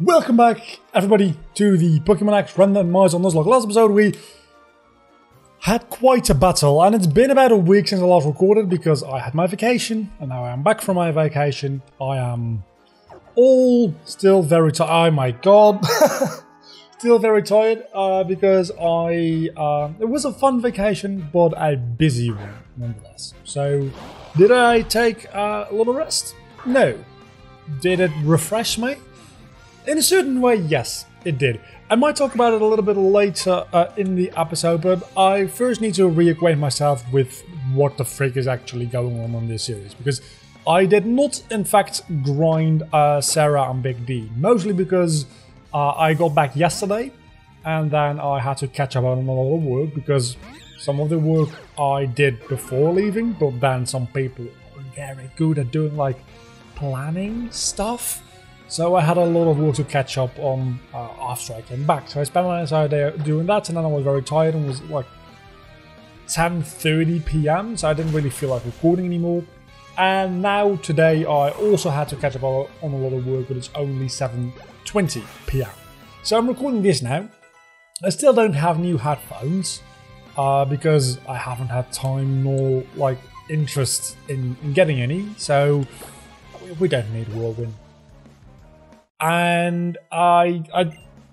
Welcome back, everybody, to the Pokemon X Randomizer Nuzlocke. Last episode we had quite a battle, and it's been about a week since I last recorded because I had my vacation, and now I am back from my vacation. I am all still very tired. Oh my god. Still very tired because it was a fun vacation, but a busy one nonetheless. So, did I take a little rest? No. Did it refresh me? In a certain way, yes, it did. I might talk about it a little bit later in the episode, but I first need to reacquaint myself with what the frick is actually going on in this series, because I did not, in fact, grind Sarah and Big D, mostly because I got back yesterday, and then I had to catch up on a lot of work, because some of the work I did before leaving, but then some people are very good at doing, like, planning stuff. So I had a lot of work to catch up on after I came back. So I spent my entire day doing that, and then I was very tired, and it was like 10:30 PM, so I didn't really feel like recording anymore. And now today I also had to catch up on a lot of work, but it's only 7:20 PM. So I'm recording this now. I still don't have new headphones because I haven't had time nor like interest in getting any. So we don't need a whirlwind. And I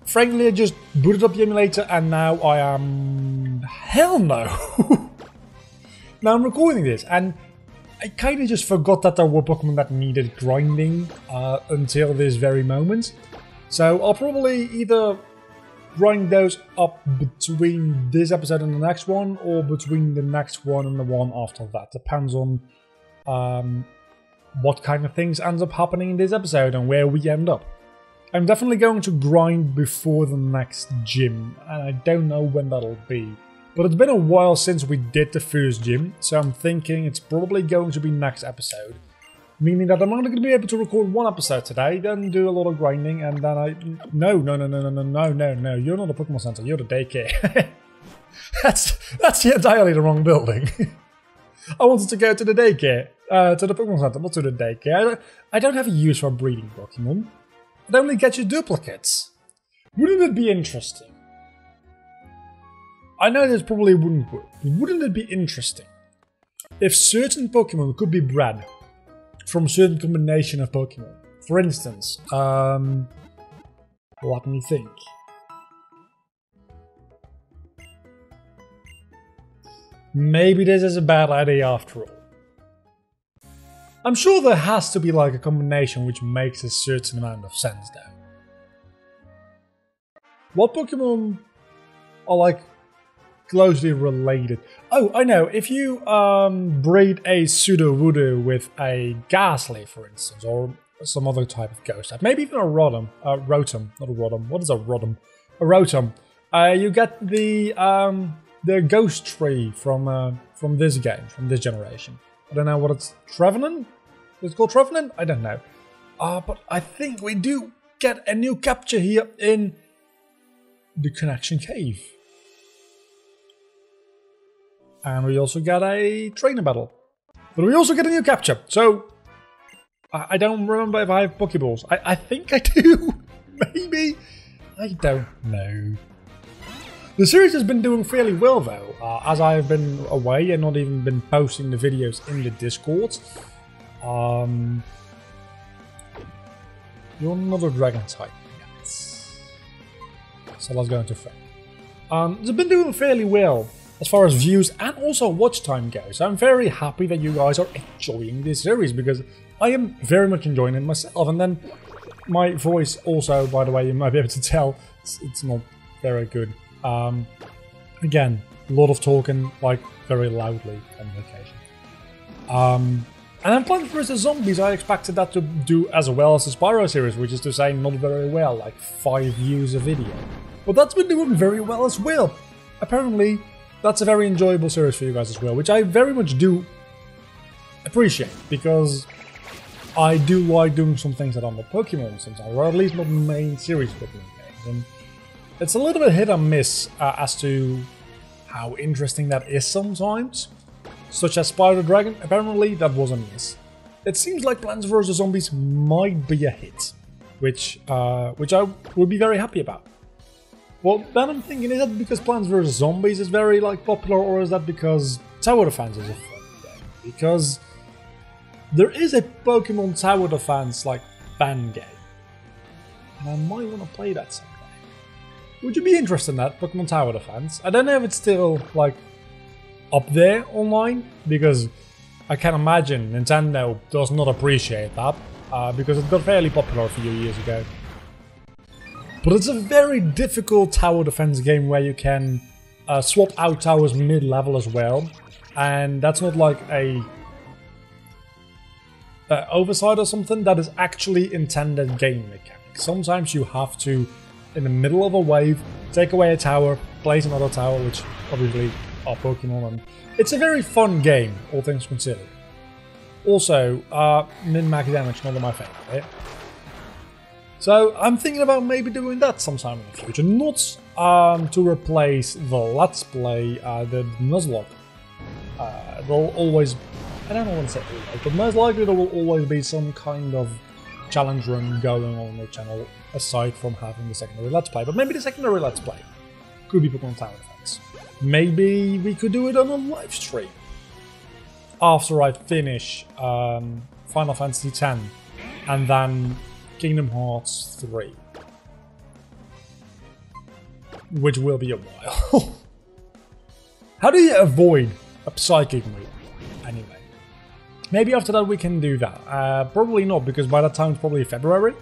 frankly just booted up the emulator, and now I am... Hell no! Now I'm recording this, and I kind of just forgot that there were Pokemon that needed grinding until this very moment. So I'll probably either grind those up between this episode and the next one, or between the next one and the one after that. Depends on what kind of things ends up happening in this episode and where we end up. I'm definitely going to grind before the next gym, and I don't know when that'll be. But it's been a while since we did the first gym, so I'm thinking it's probably going to be next episode. Meaning that I'm only going to be able to record one episode today, then do a lot of grinding, and then No, you're not a Pokemon Center, you're the daycare. That's entirely the wrong building. I wanted to go to the daycare, to the Pokemon Center, not to the daycare. I don't have a use for breeding Pokemon. It only gets you duplicates. Wouldn't it be interesting? I know this probably wouldn't work, but wouldn't it be interesting if certain Pokemon could be bred from a certain combination of Pokemon? For instance, let me think. Maybe this is a bad idea after all. I'm sure there has to be like a combination which makes a certain amount of sense though. What Pokemon are like closely related? Oh, I know, if you breed a Sudowoodo with a Ghastly, for instance, or some other type of ghost type, maybe even a Rotom, not a Rotom, what is a Rotom? A Rotom. You get the ghost tree from this game, from this generation. I don't know what it's... Trevenant? It's called Trevenant? I don't know. But I think we do get a new capture here in the Connection Cave. And we also get a trainer battle. But we also get a new capture. So, I don't remember if I have Pokeballs. I think I do. Maybe. I don't know. The series has been doing fairly well though, as I've been away and not even been posting the videos in the Discord. You're not a dragon type yet. So let's go into Fang. It's been doing fairly well as far as views and also watch time goes. I'm very happy that you guys are enjoying this series because I am very much enjoying it myself. And then my voice also, by the way, you might be able to tell, it's not very good. Again, a lot of talking, like, very loudly on vacation. And I'm playing vs Zombies. I expected that to do as well as the Spyro series, which is to say not very well, like 5 views a video. But that's been doing very well as well. Apparently, that's a very enjoyable series for you guys as well, which I very much do appreciate, because I do like doing some things that are not Pokemon sometimes, or at least not main series Pokemon games. And it's a little bit hit and miss as to how interesting that is sometimes. Such as Spyro Dragon, apparently that was a miss. It seems like Plants vs Zombies might be a hit. which I would be very happy about. Well, then I'm thinking, is that because Plants vs Zombies is very like popular, or is that because Tower Defense is a fun game? Because there is a Pokemon Tower Defense like fan game, and I might want to play that someday. Would you be interested in that, Pokemon Tower Defense? I don't know if it's still like up there online, because I can imagine Nintendo does not appreciate that, because it got fairly popular a few years ago. But it's a very difficult tower defense game where you can swap out towers mid-level as well, and that's not like a oversight or something. That is actually intended game mechanic. Sometimes you have to, in the middle of a wave, take away a tower, place another tower, which obviously are Pokemon, and it's a very fun game, all things considered. Also, min-max damage, not my favourite. So I'm thinking about maybe doing that sometime in the future, not to replace the Let's Play, the Nuzlocke. There'll always, I don't want to say always, but most likely there will always be some kind of challenge run going on the channel, aside from having the secondary Let's Play. But maybe the secondary Let's Play could be Pokemon Tower Defense. Maybe we could do it on a live stream after I finish Final Fantasy X and then Kingdom Hearts 3, which will be a while. How do you avoid a psychic move? Anyway, maybe after that we can do that. Probably not, because by that time it's probably February,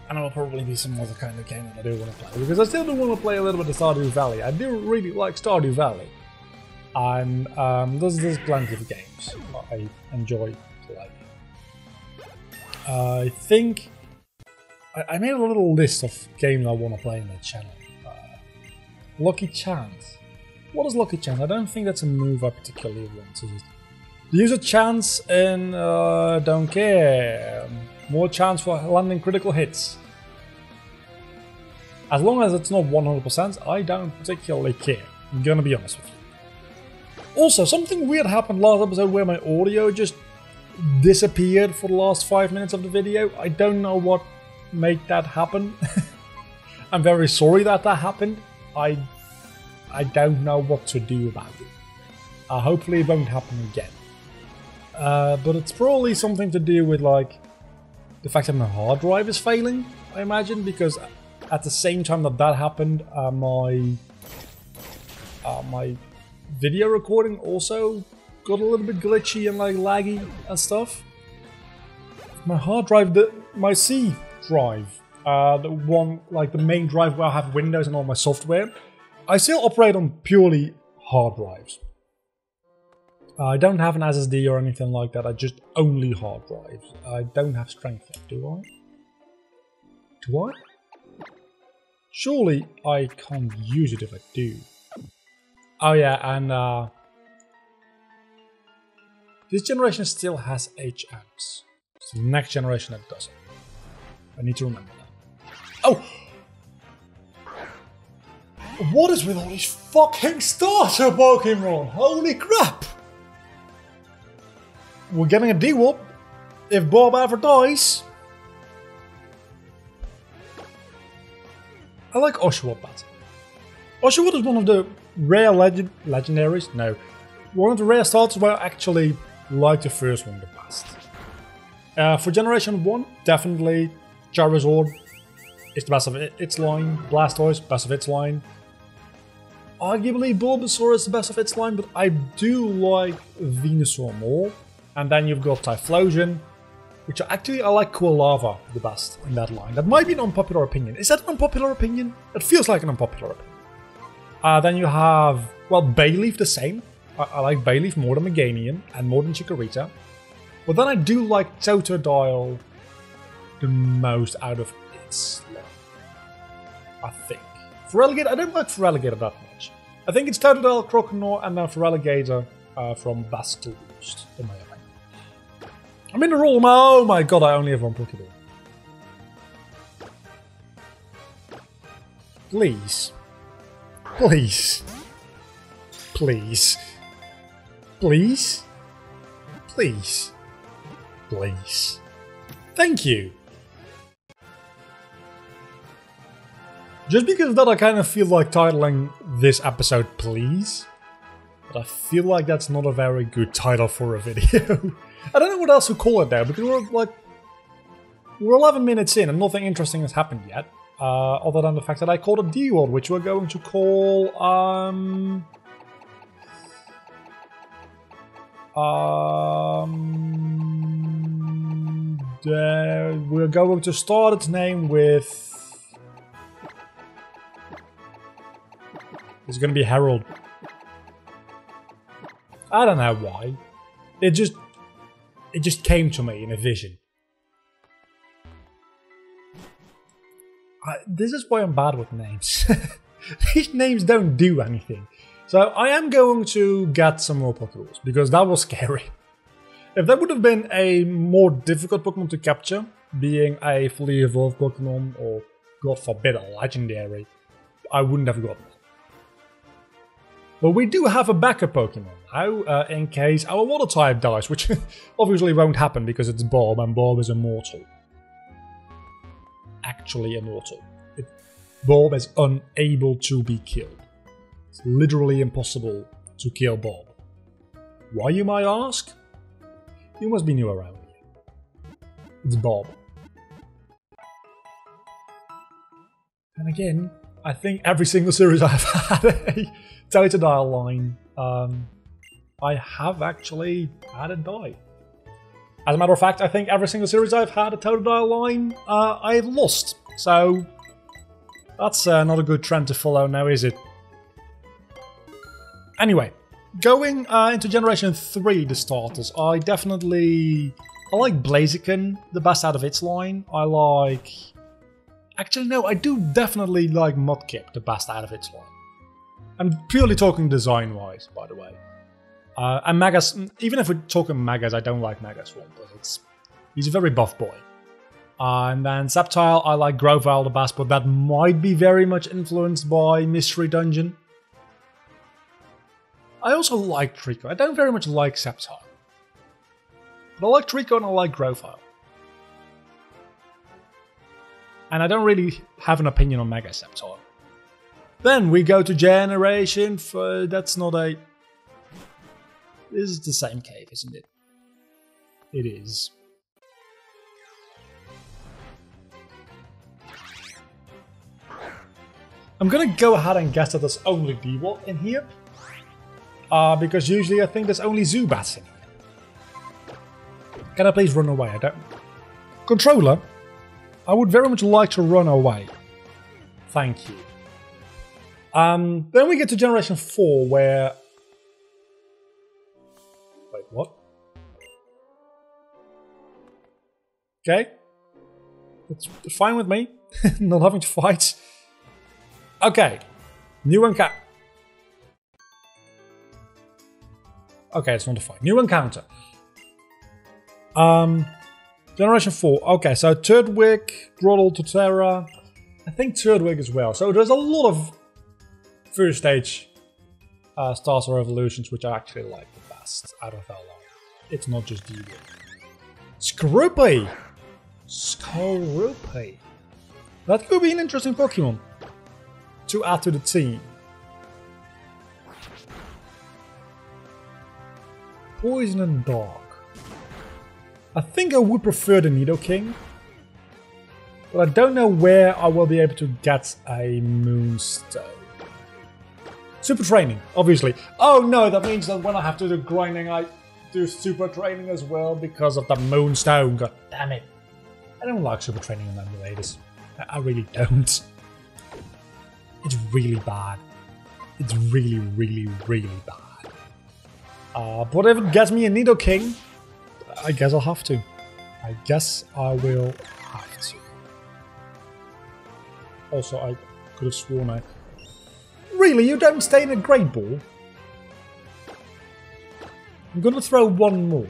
and it will probably be some other kind of game that I do want to play, because I still do want to play a little bit of Stardew Valley. I do really like Stardew Valley, and there's plenty of games that I enjoy playing. I think I made a little list of games I want to play in the channel. Lucky Chance. What is Lucky Chance? I don't think that's a move I particularly want to use. Use a chance in don't care. More chance for landing critical hits. As long as it's not 100%, I don't particularly care. I'm gonna be honest with you. Also, something weird happened last episode where my audio just disappeared for the last 5 minutes of the video. I don't know what made that happen. I'm very sorry that happened. I don't know what to do about it. Hopefully it won't happen again. But it's probably something to do with like the fact that my hard drive is failing, I imagine, because at the same time that happened, my video recording also got a little bit glitchy and like laggy and stuff. My hard drive, my C drive, the one, like the main drive where I have Windows and all my software, I still operate on purely hard drives. I don't have an SSD or anything like that, I just only hard drives. I don't have strength yet, do I? Do I? Surely I can't use it if I do. Oh yeah, and this generation still has H-amps. It's the next generation that doesn't. I need to remember that. Oh! What is with all these fucking starter Pokemon? Holy crap! We're getting a D-Wop if Bob ever dies. I like Oshawott better. Oshawott is one of the rare legendaries. No, one of the rare starters where I actually like the first one the best. For Generation 1, definitely Charizard is the best of its line. Blastoise, best of its line. Arguably Bulbasaur is the best of its line, but I do like Venusaur more. And then you've got Typhlosion, which actually I like Quilava the best in that line. That might be an unpopular opinion. Is that an unpopular opinion? It feels like an unpopular opinion. Then you have, well, Bayleaf the same. I like Bayleaf more than Meganium and more than Chikorita. But then I do like Totodile the most out of its line, I think. Feraligatr, I don't like Feraligatr that much. I think it's Totodile, Croconaw, and then Feraligatr from Bastel Boost, in my opinion. I'm in the room. Oh my god, I only have one Pokeball. Please. Please. Please. Please. Please. Please. Thank you. Just because of that, I kind of feel like titling this episode Please. But I feel like that's not a very good title for a video. I don't know what else to call it though, because we're 11 minutes in and nothing interesting has happened yet. Other than the fact that I called it D-World, which we're going to call... we're going to start its name with... It's going to be Harold. I don't know why. It just came to me in a vision. This is why I'm bad with names. These names don't do anything. So I am going to get some more Pokeballs, because that was scary. If that would have been a more difficult Pokemon to capture, being a fully evolved Pokemon, or God forbid a legendary, I wouldn't have gotten it. But we do have a backup Pokemon now, in case our water type dies, which obviously won't happen because it's Bob, and Bob is immortal. Actually immortal. Bob is unable to be killed. It's literally impossible to kill Bob. Why, you might ask? You must be new around here. It's Bob. And again, I think every single series I've had a Totodile line, I have actually had it die. As a matter of fact, I think every single series I've had a Totodile line, I've lost. So, that's not a good trend to follow now, is it? Anyway, going into Generation 3, the starters, I like Blaziken the best out of its line. I like... Actually, no, I do definitely like Mudkip the best out of its line. I'm purely talking design-wise, by the way. And Magas, even if we're talking Magas, I don't like Magas one, but he's a very buff boy. And then Sceptile, I like Grovyle the best, but that might be very much influenced by Mystery Dungeon. I also like Trico. I don't very much like Sceptile. But I like Trico and I like Grovyle. And I don't really have an opinion on Mega Sceptile. Then we go to Generation 4. That's not a... This is the same cave, isn't it? It is. I'm gonna go ahead and guess that there's only D-World in here. Because usually I think there's only Zubats in here. Can I please run away? I don't... Controller, I would very much like to run away. Thank you. Then we get to Generation 4 where... Wait, what? Okay. That's fine with me. Not having to fight. Okay. New encounter. Okay, it's not a fight. New encounter. Generation 4. Okay, so Turtwig, Groddle, Torterra. I think Turtwig as well. So there's a lot of first stage starter evolutions which I actually like the best out of our line. It's not just D-World. Scroopy! Scroopy. That could be an interesting Pokemon to add to the team. Poison and Dark. I think I would prefer the Nidoking, but I don't know where I will be able to get a Moonstone. Super Training, obviously. Oh no, that means that when I have to do grinding, I do Super Training as well because of the Moonstone. God damn it. I don't like Super Training in emulators. I really don't. It's really bad. It's really, really, really bad. But if it gets me a Nidoking, I guess I'll have to. I guess I will have to. Also, I could have sworn I... Really? You don't stay in a Great Ball? I'm gonna throw one more,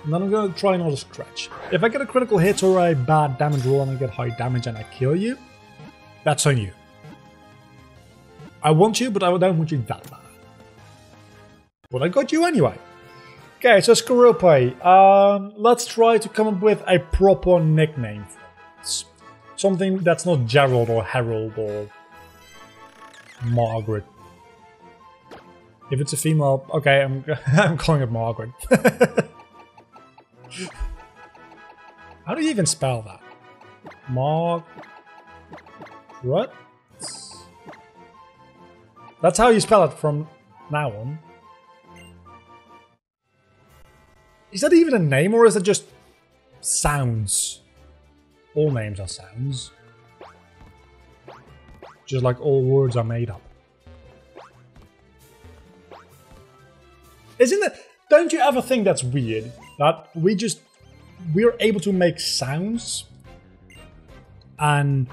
and then I'm gonna try another stretch. If I get a critical hit or a bad damage roll and I get high damage and I kill you, that's on you. I want you, but I don't want you that bad. But I got you anyway. Okay, so Skorupi. Let's try to come up with a proper nickname for it. Something that's not Gerald or Harold or Margaret. If it's a female, okay, I'm calling it Margaret. How do you even spell that? Margaret? That's how you spell it from now on. Is that even a name, or is it just sounds? All names are sounds. Just like all words are made up. Isn't it? Don't you ever think that's weird? That we're able to make sounds and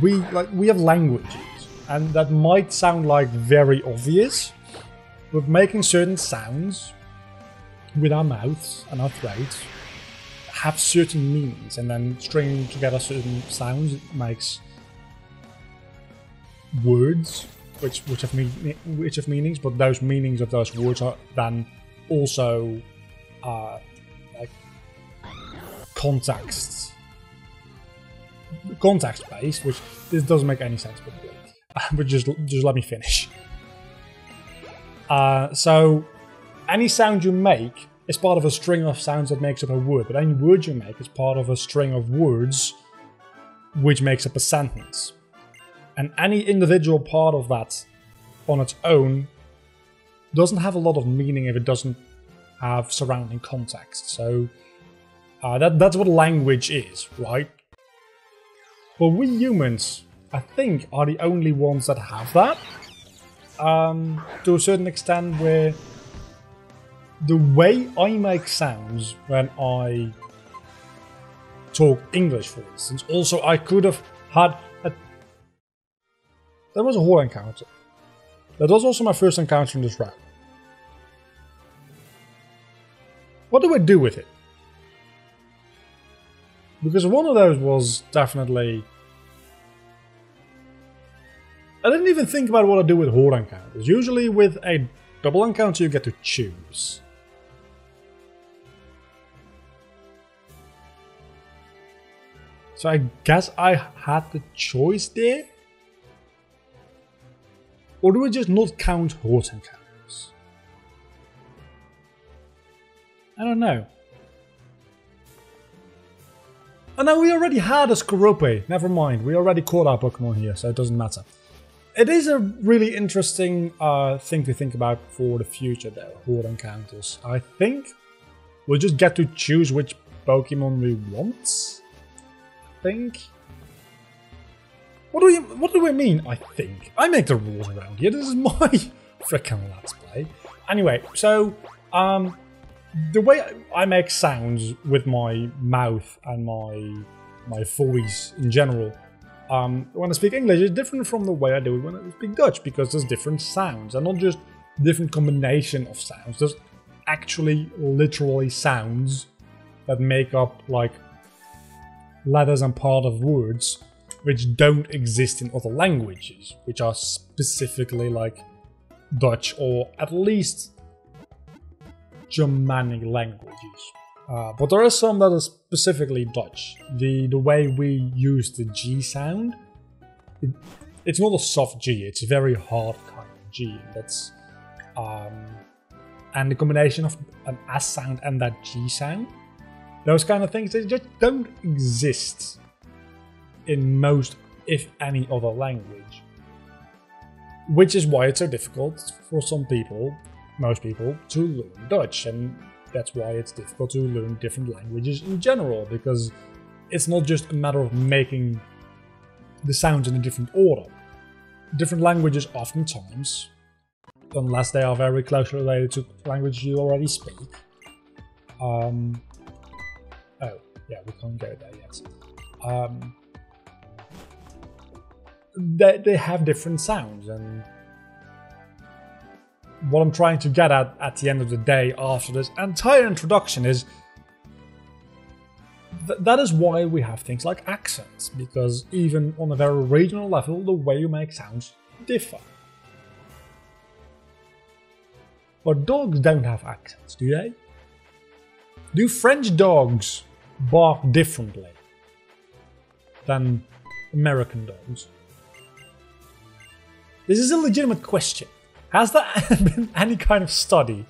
we have languages, and that might sound like very obvious, but making certain sounds with our mouths and our throats have certain meanings, and then stringing together certain sounds makes words which have meanings, but those meanings of those words are then also like context based, which this doesn't make any sense, but just let me finish. So any sound you make is part of a string of sounds that makes up a word, but any word you make is part of a string of words which makes up a sentence. And any individual part of that on its own doesn't have a lot of meaning if it doesn't have surrounding context. So that's what language is, right? But we humans, I think, are the only ones that have that. To a certain extent, where the way I make sounds when I talk English, for instance, also I could have had that was a whole encounter. That was also my first encounter in this round. What do I do with it? Because one of those was definitely... I didn't even think about what I do with horde encounters. Usually with a double encounter you get to choose. So I guess I had the choice there? Or do we just not count horde encounters? I don't know. Oh no, we already had a Skorupi. Never mind, we already caught our Pokemon here, so it doesn't matter. It is a really interesting thing to think about for the future, though, horde encounters. I think we'll just get to choose which Pokemon we want. I think. What do I mean, I think? I make the rules around here. This is my frickin' Let's Play. Anyway, so the way I make sounds with my mouth and my voice in general, when I speak English, is different from the way I do it when I speak Dutch, because there's different sounds, and not just different combination of sounds. There's actually literally sounds that make up like letters and part of words which don't exist in other languages, which are specifically like Dutch or at least Germanic languages. But there are some that are specifically Dutch. The way we use the G sound, it's not a soft G, it's a very hard kind of G. That's and the combination of an S sound and that G sound, those kind of things, they just don't exist in most, if any, other language. Which is why it's so difficult for some people, most people, to learn Dutch, and that's why it's difficult to learn different languages in general, because it's not just a matter of making the sounds in a different order. Different languages oftentimes, unless they are very closely related to language you already speak. Oh, yeah, we can't go there yet. They have different sounds, and what I'm trying to get at the end of the day after this entire introduction is that is why we have things like accents, because even on a very regional level, the way you make sounds differ. But dogs don't have accents, do they? Do French dogs bark differently than American dogs? This is a legitimate question. Has there been any kind of study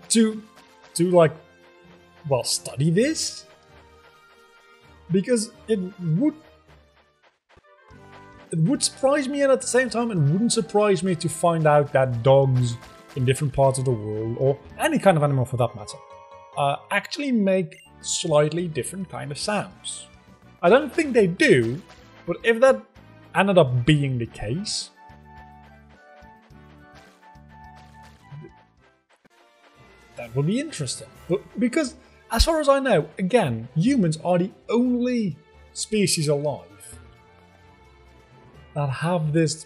to like, well, study this? Because it would surprise me, and at the same time it wouldn't surprise me to find out that dogs in different parts of the world, or any kind of animal for that matter, actually make slightly different kind of sounds. I don't think they do, but if that ended up being the case, that would be interesting. But because, as far as I know, again, humans are the only species alive that have this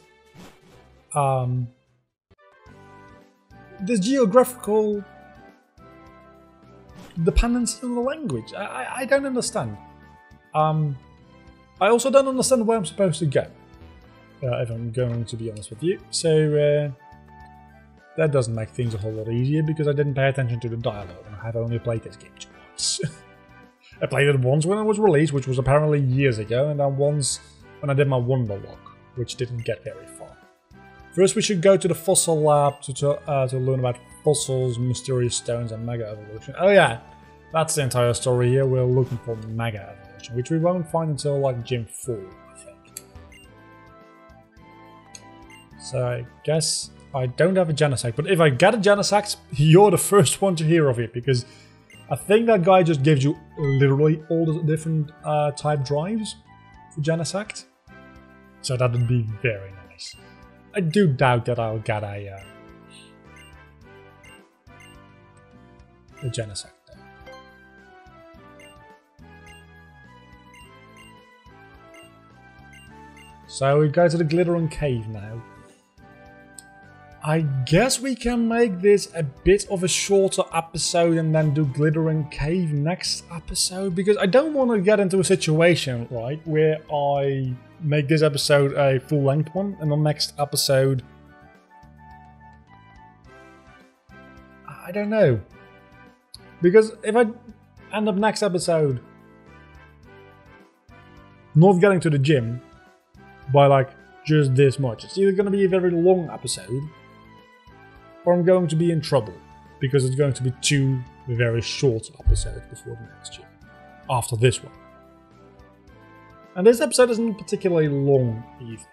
this geographical dependency on the language. I don't understand. I also don't understand where I'm supposed to go, if I'm going to be honest with you. So that doesn't make things a whole lot easier, because I didn't pay attention to the dialogue, and I have only played this game once. I played it once when it was released, which was apparently years ago, and then once when I did my Wonder Lock, which didn't get very far. First, we should go to the fossil lab to learn about fossils, mysterious stones, and mega evolution. Oh yeah, that's the entire story here. We're looking for mega evolution, which we won't find until like Gym 4, I think. So I guess I don't have a Genesect, but if I get a Genesect, you're the first one to hear of it, because I think that guy just gives you literally all the different type drives for Genesect. So that would be very nice. I do doubt that I'll get a Genesect there. So we go to the Glittering Cave now. I guess we can make this a bit of a shorter episode and then do Glittering Cave next episode, because I don't want to get into a situation, right, where I make this episode a full-length one and the next episode, I don't know, because if I end up next episode not getting to the gym by like just this much, it's either going to be a very long episode, or I'm going to be in trouble, because it's going to be 2 very short episodes before the next gym, after this one. And this episode isn't particularly long either.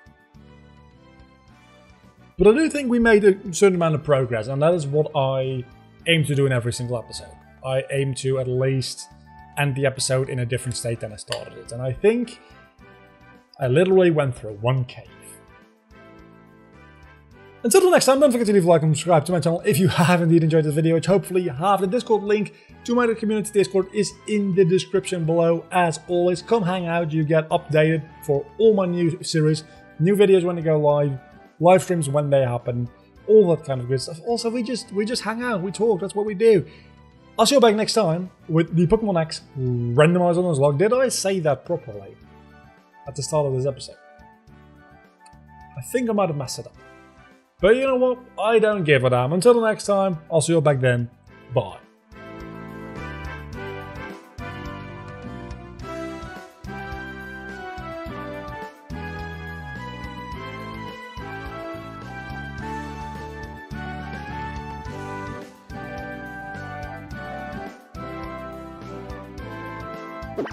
But I do think we made a certain amount of progress, and that is what I aim to do in every single episode. I aim to at least end the episode in a different state than I started it, and I think I literally went through 1 cave. Until the next time, don't forget to leave a like and subscribe to my channel if you have indeed enjoyed this video, which hopefully you have. The Discord link to my community Discord is in the description below. As always, come hang out, you get updated for all my new series, new videos when they go live streams when they happen, all that kind of good stuff. Also, we just hang out, we talk, that's what we do. I'll see you back next time with the Pokemon X Randomizer Nuzlocke. Did I say that properly at the start of this episode? I think I might have messed it up. But you know what? I don't give a damn. Until the next time, I'll see you back then. Bye. You